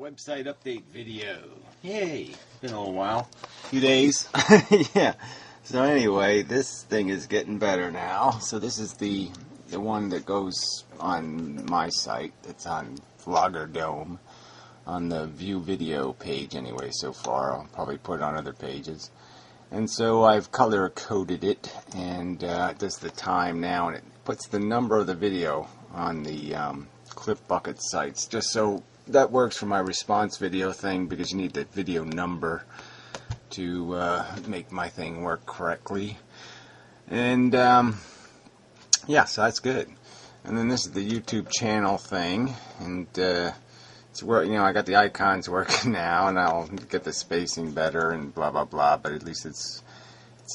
website update video. Yay! Been a little while. Few days. Yeah. So anyway, this thing is getting better now. So this is the one that goes on my site. It's on Vlogger Dome on the view video page anyway so far. I'll probably put it on other pages. And so I've color coded it, and it does the time now, and it puts the number of the video on the ClipBucket sites, just so that works for my response video thing, because you need the video number to make my thing work correctly. And yeah, so that's good. And then this is the YouTube channel thing, and it's where, you know, I got the icons working now, and I'll get the spacing better and blah blah blah, but at least it's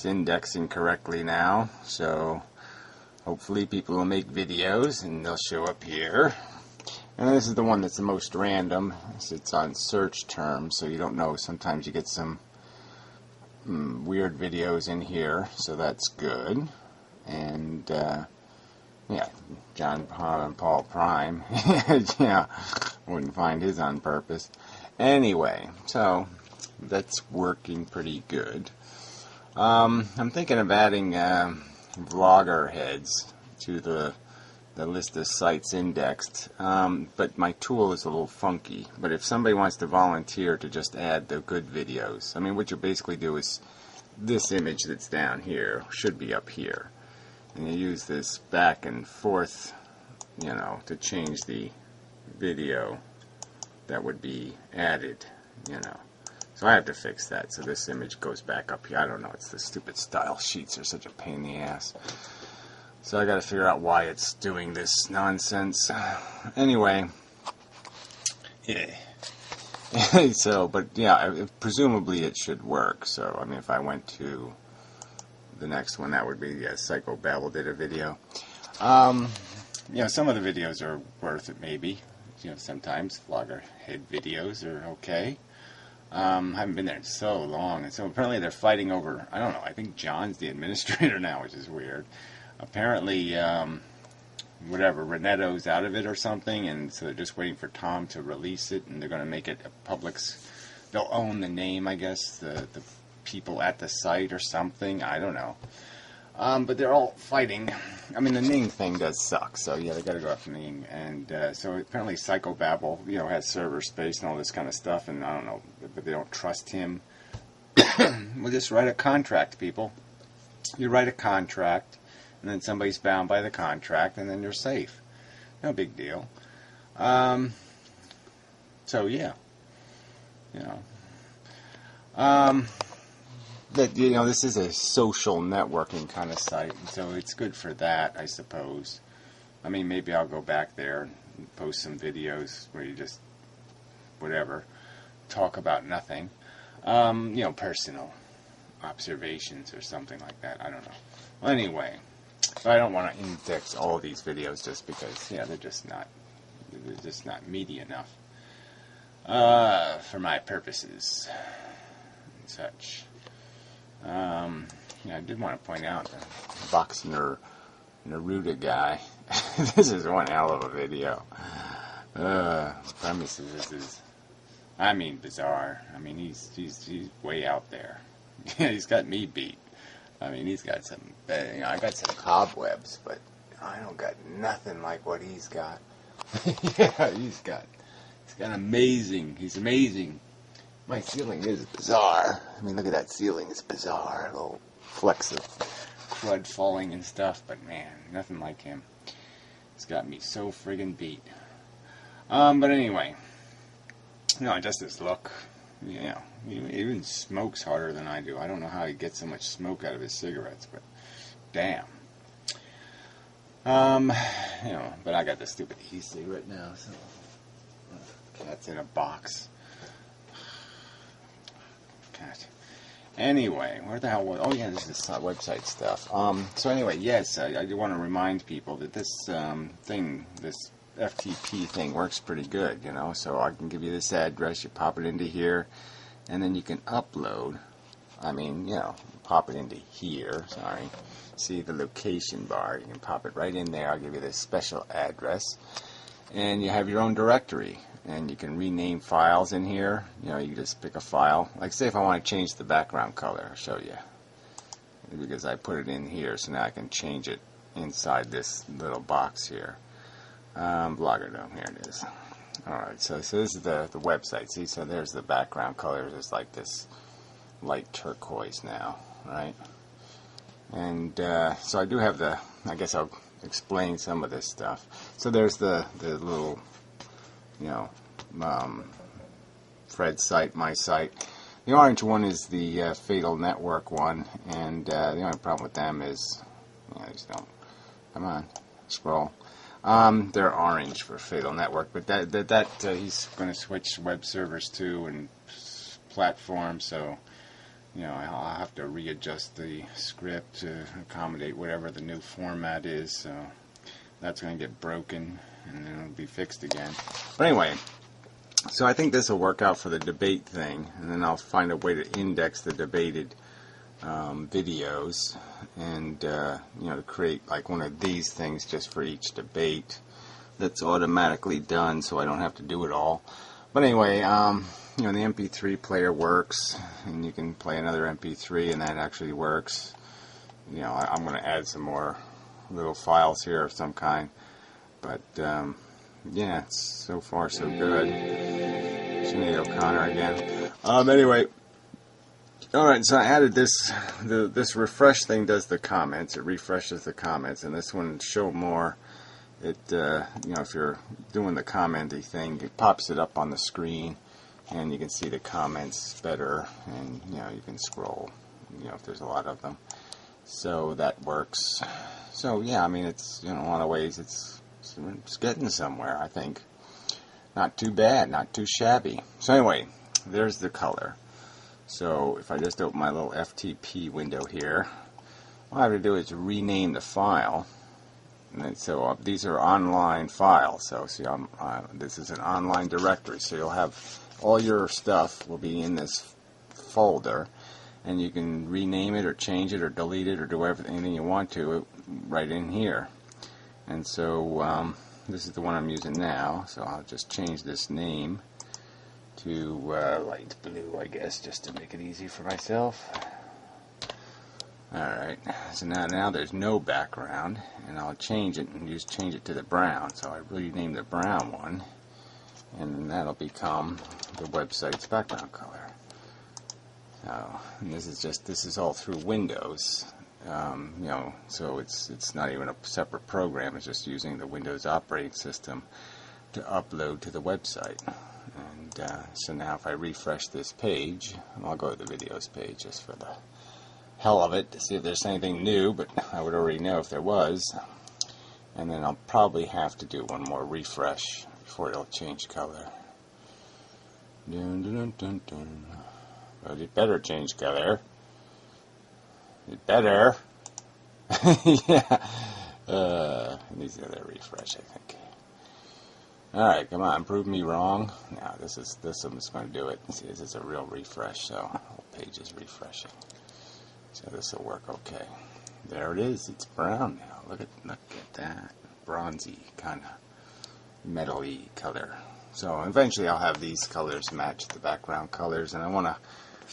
indexing correctly now. So hopefully people will make videos and they'll show up here. And this is the one that's the most random. It's on search terms, so you don't know. Sometimes you get some weird videos in here, so that's good. And yeah, John Paul Prime. Yeah, wouldn't find his on purpose. Anyway, so that's working pretty good. I'm thinking of adding vlogger heads to the list of sites indexed, but my tool is a little funky. But if somebody wants to volunteer to just add the good videos, I mean, what you basically do is this image that's down here should be up here, and you use this back and forth, you know, to change the video that would be added, you know. So I have to fix that, so this image goes back up here. I don't know, it's the stupid style sheets are such a pain in the ass. So I gotta figure out why it's doing this nonsense. Anyway, yeah. So, but yeah, presumably it should work. So, I mean, if I went to the next one, that would be, yeah, Psychobabble did a video. You know, some of the videos are worth it, maybe. You know, sometimes vlogger head videos are okay. Haven't been there in so long, and so apparently they're fighting over, I don't know, I think John's the administrator now, which is weird. Apparently, whatever, Reneto's out of it or something, and so they're just waiting for Tom to release it, and they're going to make it a public's, they'll own the name, I guess, the people at the site or something, I don't know. But they're all fighting. I mean, the Ning thing does suck, so yeah, they got to go after Ning. And so apparently Psychobabble, you know, has server space and all this kind of stuff, and I don't know, but they don't trust him. We'll just write a contract, people. You write a contract, and then somebody's bound by the contract, and then you're safe. No big deal. So yeah, you know. That, you know, this is a social networking kind of site, so it's good for that, I suppose. I mean, maybe I'll go back there and post some videos where you just, whatever, talk about nothing. You know, personal observations or something like that, I don't know. Well, anyway, so I don't want to index all these videos just because, yeah, they're just not meaty enough for my purposes and such. Yeah, I did want to point out the Boxer Neruda guy. This is one hell of a video. Premises is, I mean, bizarre. I mean, he's way out there. He's got me beat. I mean, he's got some, you know, I got some cobwebs, but I don't got nothing like what he's got. Yeah, he's amazing. He's amazing. My ceiling is bizarre. I mean, look at that ceiling. It's bizarre. A little flecks of crud falling and stuff. But, man, nothing like him. It's got me so friggin' beat. But anyway. You know, just his look. You know, he even smokes harder than I do. I don't know how he gets so much smoke out of his cigarettes, but damn. You know, but I got the stupid e-cigarette now, so cat's in a box. Anyway, where the hell was... Oh, yeah, this is website stuff. So anyway, yes, I do want to remind people that this thing, this FTP thing works pretty good, you know. So I can give you this address, you pop it into here, and then you can upload. I mean, you know, pop it into here, sorry. See the location bar, you can pop it right in there. I'll give you this special address. And you have your own directory. and you can rename files in here. You know, you just pick a file. Like say if I want to change the background color, I'll show you. Because I put it in here, so now I can change it inside this little box here. Blogger Dome, here it is. Alright, so this is the website. See, so there's the background colors. It's like this light turquoise now, right? And so I do have the, I guess I'll explain some of this stuff. So there's the little, you know, Fred's site, my site. The orange one is the Fatal Network one, and the only problem with them is, you know, just don't, come on, scroll. They're orange for Fatal Network, but that he's going to switch web servers to and platform, so you know I'll have to readjust the script to accommodate whatever the new format is. So that's going to get broken, and then it'll be fixed again. But anyway, so I think this will work out for the debate thing, and then I'll find a way to index the debated videos, and you know, to create like one of these things just for each debate that's automatically done, so I don't have to do it all. But anyway, you know, the MP3 player works, and you can play another MP3, and that actually works. You know, I'm going to add some more little files here of some kind, but yeah, so far so good. Sinead O'Connor again. Anyway. Alright, so I added this, this refresh thing does the comments, it refreshes the comments, and this one, show more, it, you know, if you're doing the commenty thing, it pops it up on the screen, and you can see the comments better, and, you know, you can scroll, you know, if there's a lot of them, so that works. So, yeah, I mean, it's, you know, in a lot of ways, it's getting somewhere, I think. Not too bad, not too shabby. So anyway, there's the color. So if I just open my little FTP window here, all I have to do is rename the file. And then, so these are online files. So see, this is an online directory. So you'll have all your stuff will be in this folder, and you can rename it or change it or delete it or do anything you want to right in here. And so this is the one I'm using now. So I'll just change this name to light blue, I guess, just to make it easy for myself. Alright, so now there's no background, and I'll change it and just change it to the brown. So I rename the brown one, and that'll become the website's background color. So, and this is all through Windows, you know, so it's not even a separate program. It's just using the Windows operating system to upload to the website. And so now if I refresh this page, and I'll go to the videos page just for the hell of it to see if there's anything new, but I would already know if there was. And then I'll probably have to do one more refresh before it'll change color. Dun, dun, dun, dun, dun. But it better change color. It better. Yeah. It needs another refresh, I think. Alright, come on, prove me wrong. Now, this one's going to do it. See, this is a real refresh, so the whole page is refreshing. So this will work okay. There it is. It's brown now. Look at that. Bronzy, kind of metal-y color. So eventually I'll have these colors match the background colors, and I want to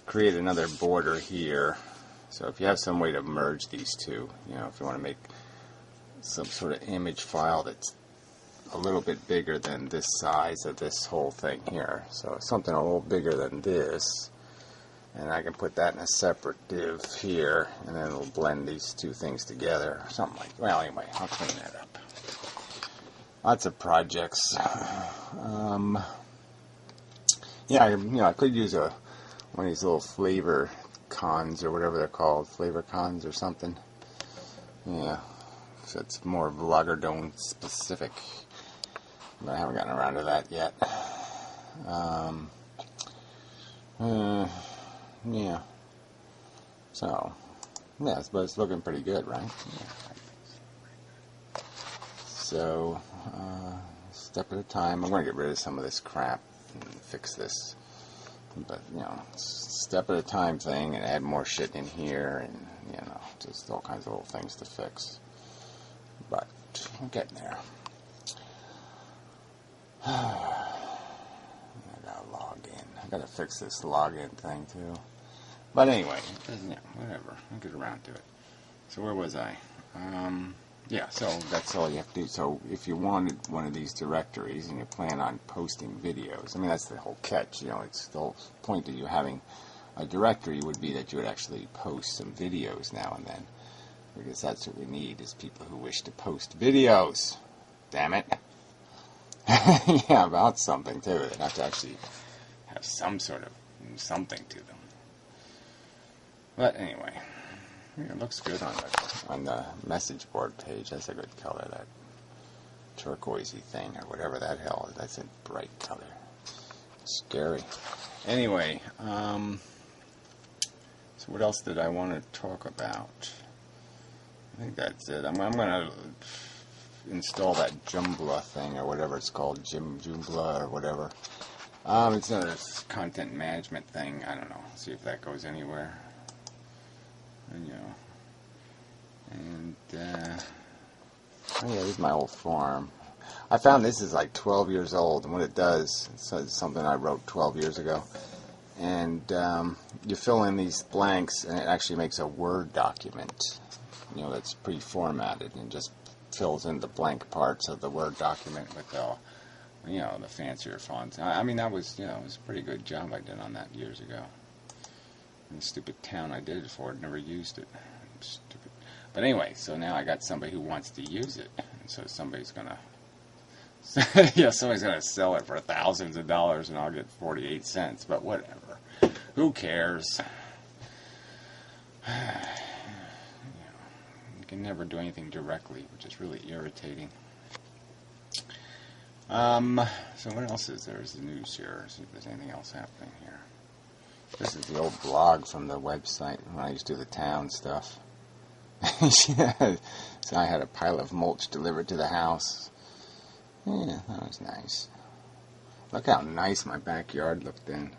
create another border here. So if you have some way to merge these two, you know, if you want to make some sort of image file that's a little bit bigger than this size of this whole thing here. So something a little bigger than this, and I can put that in a separate div here, and then it'll blend these two things together. Something like, well, anyway, I'll clean that up. Lots of projects. Yeah, you know, I could use one of these little flavor cons or whatever they're called, flavor cons or something. Yeah, so it's more Blogger Dome specific. But I haven't gotten around to that yet. Yeah. So, yeah, but it's looking pretty good, right? Yeah. So, step at a time. I'm going to get rid of some of this crap and fix this. But, you know, step at a time thing, and add more shit in here, and, you know, just all kinds of little things to fix. But I'm getting there. gotta fix this login thing too. But anyway, yeah, whatever. I'll get around to it. So where was I? Yeah, so that's all you have to do. So if you wanted one of these directories and you plan on posting videos, I mean, that's the whole catch. You know, it's the whole point of you having a directory would be that you would actually post some videos now and then. Because that's what we need, is people who wish to post videos. Damn it. Yeah, about something, too. They have to actually have some sort of something to them. But anyway, it looks good on the message board page. That's a good color, that turquoisey thing, or whatever that hell is. That's a bright color. Scary. Anyway, so what else did I want to talk about? I think that's it. I'm going to install that Joomla thing, or whatever it's called, Joomla or whatever. It's a content management thing. I don't know. See if that goes anywhere. And, you know. And, oh yeah, this is my old form. I found this is like 12 years old, and what it does, it's something I wrote 12 years ago. And you fill in these blanks, and it actually makes a Word document. You know, that's pre-formatted and just fills in the blank parts of the Word document with the, you know, the fancier fonts. I mean, that was, you know, it was a pretty good job I did on that years ago. And the stupid town I did it for never used it. Stupid. But anyway, so now I got somebody who wants to use it, and so somebody's gonna, yeah, somebody's gonna sell it for thousands of dollars, and I'll get 48 cents. But whatever, who cares? You can never do anything directly, which is really irritating. So what else is there? Is the news here? See if there's anything else happening here. This is the old blog from the website when I used to do the town stuff. Yeah. So I had a pile of mulch delivered to the house. Yeah, that was nice. Look how nice my backyard looked then.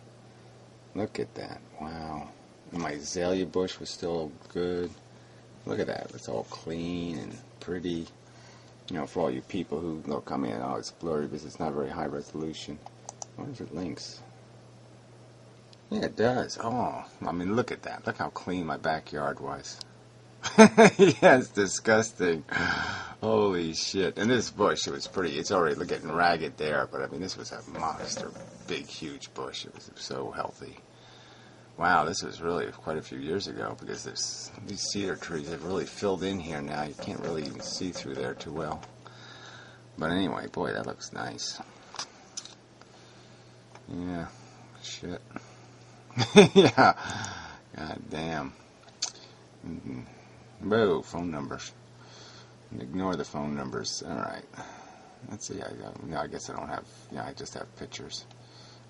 Look at that. Wow. And my azalea bush was still good. Look at that. It's all clean and pretty. You know, for all you people who look, I mean, oh, it's blurry because it's not very high resolution. I wonder if it links. Yeah, it does. Oh, I mean, look at that. Look how clean my backyard was. Yeah, it's disgusting. Holy shit. And this bush, it was pretty, it's already getting ragged there, but I mean, this was a monster, big, huge bush. It was so healthy. Wow, this was really quite a few years ago, because these cedar trees have really filled in here now. You can't really even see through there too well. But anyway, boy, that looks nice. Yeah, shit. Yeah, god damn. Whoa, phone numbers. Ignore the phone numbers. Alright. Let's see, I guess I don't have, I just have pictures.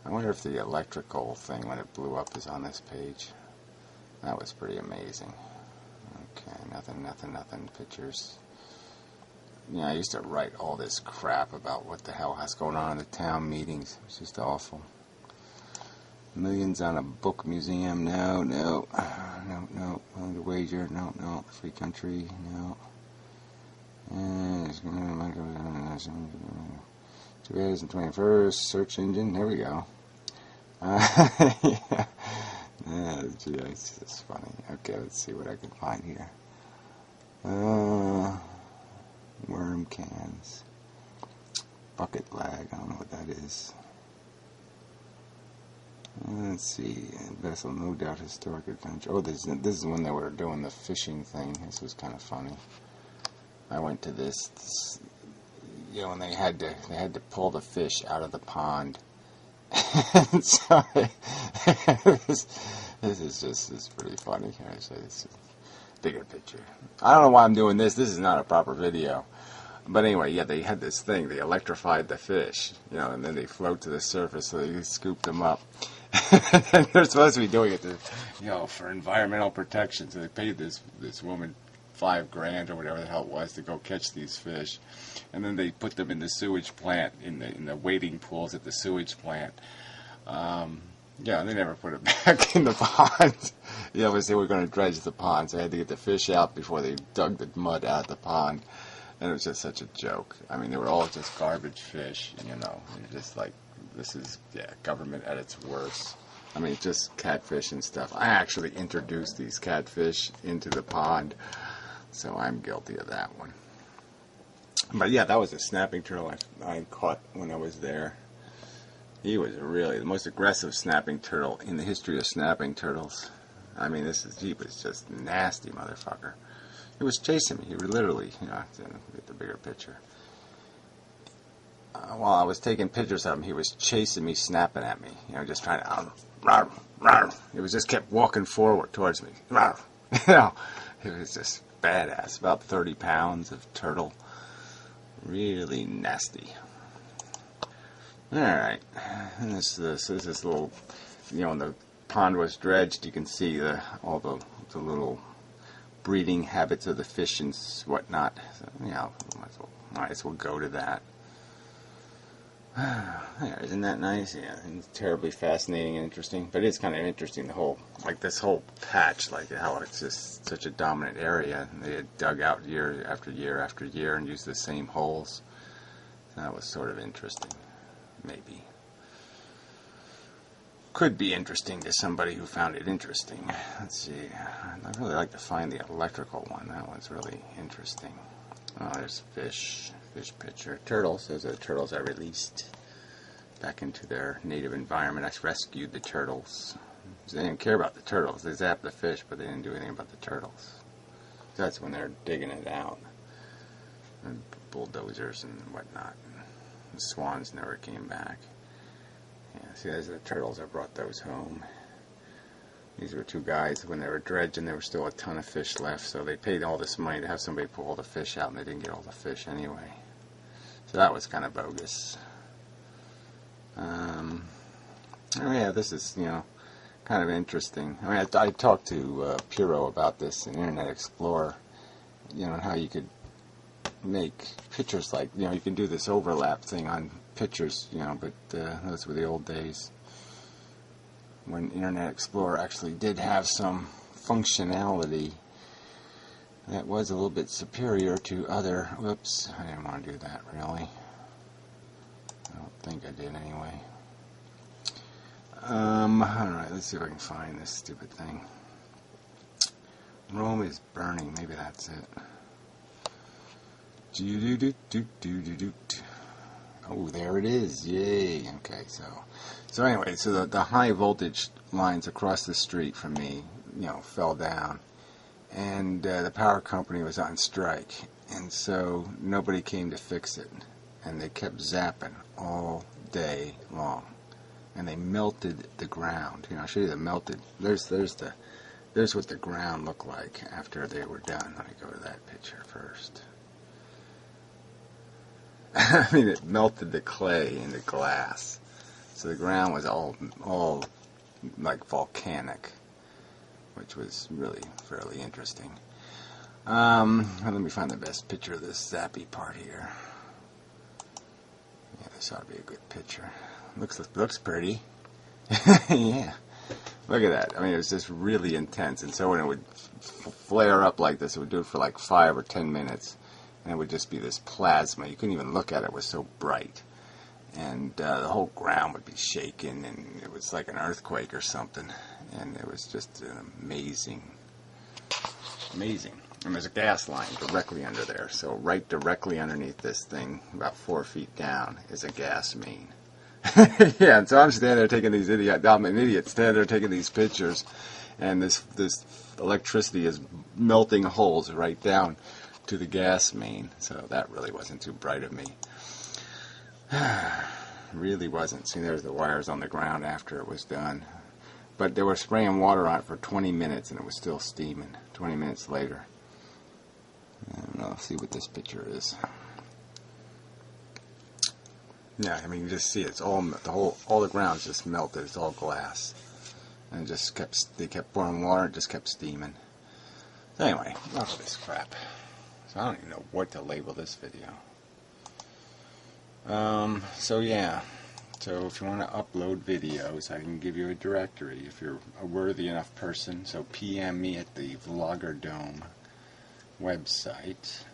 I wonder if the electrical thing, when it blew up, is on this page. That was pretty amazing. Okay, nothing, pictures. Yeah, I used to write all this crap about what the hell has going on in the town meetings. It's just awful. Millions on a book museum, no. Willing to wager, no. Free country, no. And 2021, search engine, there we go. Yeah. Gee, it's just funny. Okay, let's see what I can find here. Worm cans. Bucket lag, I don't know what that is. Let's see, vessel, no doubt, historic adventure. Oh, this is when they were doing the fishing thing. This was kind of funny. I went to this, you know, and they had to pull the fish out of the pond. And so this is pretty funny. Actually, it's a bigger picture. I don't know why I'm doing this. This is not a proper video. But anyway, yeah, they had this thing. They electrified the fish, you know, and then they float to the surface, so they scooped them up. And they're supposed to be doing it, you know, for environmental protection. So they paid this woman $5,000 or whatever the hell it was to go catch these fish, and then they put them in the sewage plant, in the wading pools at the sewage plant. Yeah, and they never put it back in the pond. You know, they were going to dredge the pond, so they had to get the fish out before they dug the mud out of the pond. And it was just such a joke. I mean, they were all just garbage fish, you know. They're just like this is, yeah, government at its worst. I mean, just catfish and stuff. I actually introduced these catfish into the pond, so I'm guilty of that one. But yeah, that was a snapping turtle I caught when I was there. He was really the most aggressive snapping turtle in the history of snapping turtles. I mean, he was just nasty motherfucker. He was chasing me. He literally, get the bigger picture. While I was taking pictures of him, he was chasing me, snapping at me. Just trying to, rawr, rawr. He was just kept walking forward towards me. Rawr. It was just badass. About 30 pounds of turtle. Really nasty. Alright, and this little, when the pond was dredged, you can see all the little breeding habits of the fish and whatnot. So, might as well go to that. There, isn't that nice? Yeah, it's terribly fascinating and interesting. But it's kind of interesting, this whole patch, like how it's just such a dominant area. And they had dug out year after year after year and used the same holes. So that was sort of interesting. Maybe. Could be interesting to somebody who found it interesting. Let's see. I'd really like to find the electrical one. That one's really interesting. Oh, there's fish. Fish picture. Turtles. Those are the turtles I released back into their native environment. I rescued the turtles. They didn't care about the turtles. They zapped the fish, but they didn't do anything about the turtles. That's when they're digging it out. And bulldozers and whatnot. The swans never came back. Yeah, see, there's the turtles. I brought those home. These were two guys. When they were dredging, there was still a ton of fish left, so they paid all this money to have somebody pull all the fish out, and they didn't get all the fish anyway. So that was kind of bogus. Oh yeah, this is, kind of interesting. I mean, I talked to Puro about this in Internet Explorer, and how you could make pictures like, you can do this overlap thing on pictures, but those were the old days when Internet Explorer actually did have some functionality that was a little bit superior to other, whoops, I didn't want to do that really. I don't think I did anyway. Alright, let's see if I can find this stupid thing. Rome is burning, maybe that's it. Oh, there it is. Yay. Okay, so anyway, so the high voltage lines across the street from me, fell down, and the power company was on strike, and so nobody came to fix it, and they kept zapping all day long, and they melted the ground. I'll show you the melted. There's what the ground looked like after they were done. Let me go to that picture first. I mean, it melted the clay into glass. So the ground was all like volcanic, which was really fairly interesting. Let me find the best picture of this zappy part here. Yeah, this ought to be a good picture. Looks pretty. Yeah. Look at that. I mean, it was just really intense. And so when it would flare up like this, it would do it for like 5 or 10 minutes. And it would just be this plasma. You couldn't even look at it. It was so bright. And the whole ground would be shaking, and it was like an earthquake or something. And it was just amazing. And there's a gas line directly under there. So right directly underneath this thing, about 4 feet down, is a gas main. Yeah, and so I'm standing there taking these I'm an idiot standing there taking these pictures, and this electricity is melting holes right down to the gas main. So that really wasn't too bright of me. Really wasn't. See, there's the wires on the ground after it was done. But they were spraying water on it for 20 minutes and it was still steaming 20 minutes later. I don't know, let's see what this picture is. Yeah, I mean, you just see it's all the ground's just melted. It's all glass. And it just they kept pouring water, it just kept steaming. So anyway, enough of this crap. So I don't even know what to label this video. So yeah. So if you want to upload videos, I can give you a directory if you're a worthy enough person. So PM me at the Vlogger Dome website.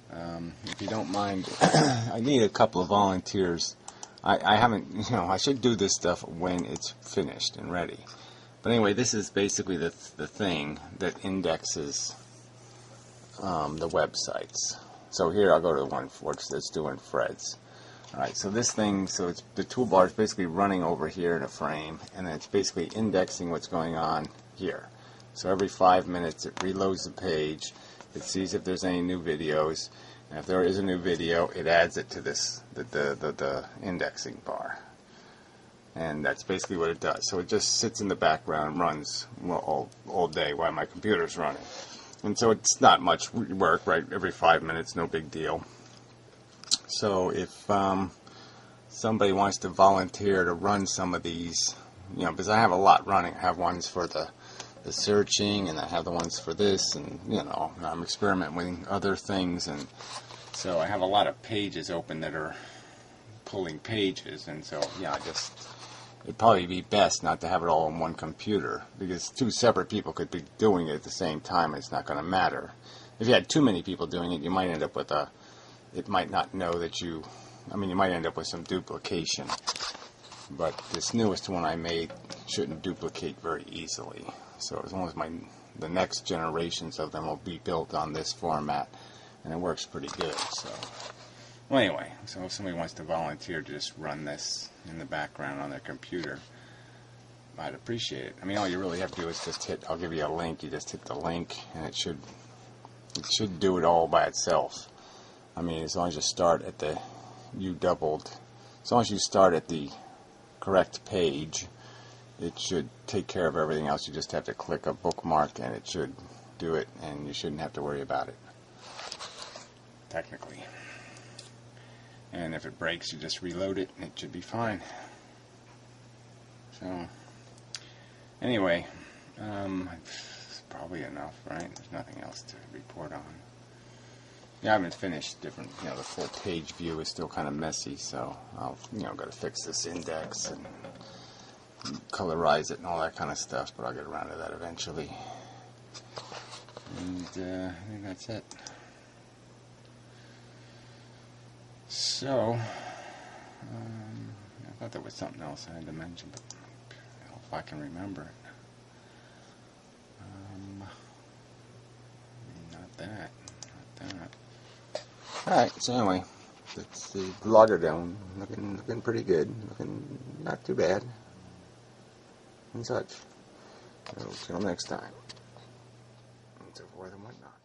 If you don't mind, I need a couple of volunteers I haven't, I should do this stuff when it's finished and ready. But anyway, this is basically the thing that indexes the websites. So here I'll go to the one that's doing Fred's. Alright, so this thing, so it's the toolbar is basically running over here in a frame, and then it's basically indexing what's going on here. So every 5 minutes it reloads the page, it sees if there's any new videos, and if there is a new video, it adds it to this the indexing bar. And that's basically what it does. So it just sits in the background, runs all day while my computer's running. And so it's not much work, right? Every 5 minutes, no big deal. So if somebody wants to volunteer to run some of these, because I have a lot running. I have ones for the searching, and I have the ones for this, and I'm experimenting with other things, and so I have a lot of pages open that are pulling pages, and so it'd probably be best not to have it all on one computer, because two separate people could be doing it at the same time, and it's not going to matter. If you had too many people doing it, you might end up with it might not know that you might end up with some duplication. But this newest one I made shouldn't duplicate very easily. So as long as the next generations of them will be built on this format, and it works pretty good. So, well, anyway, so if somebody wants to volunteer to just run this in the background on their computer, I'd appreciate it. All you really have to do is just hit. I'll give you a link. You just hit the link, and it should do it all by itself. As long as you start at as long as you start at the correct page, it should take care of everything else. You just have to click a bookmark and it should do it, and you shouldn't have to worry about it, technically. And if it breaks, you just reload it and it should be fine. So anyway, it's probably enough, right? There's nothing else to report on. I haven't finished the full page view is still kind of messy, so I'll, got to fix this index and colorize it and all that kind of stuff, but I'll get around to that eventually. And I think that's it. So, I thought there was something else I had to mention, but if I can remember it. Not that. Alright, so anyway, that's the logger down. Looking pretty good. Looking not too bad. And such. So, till next time. And so forth and whatnot.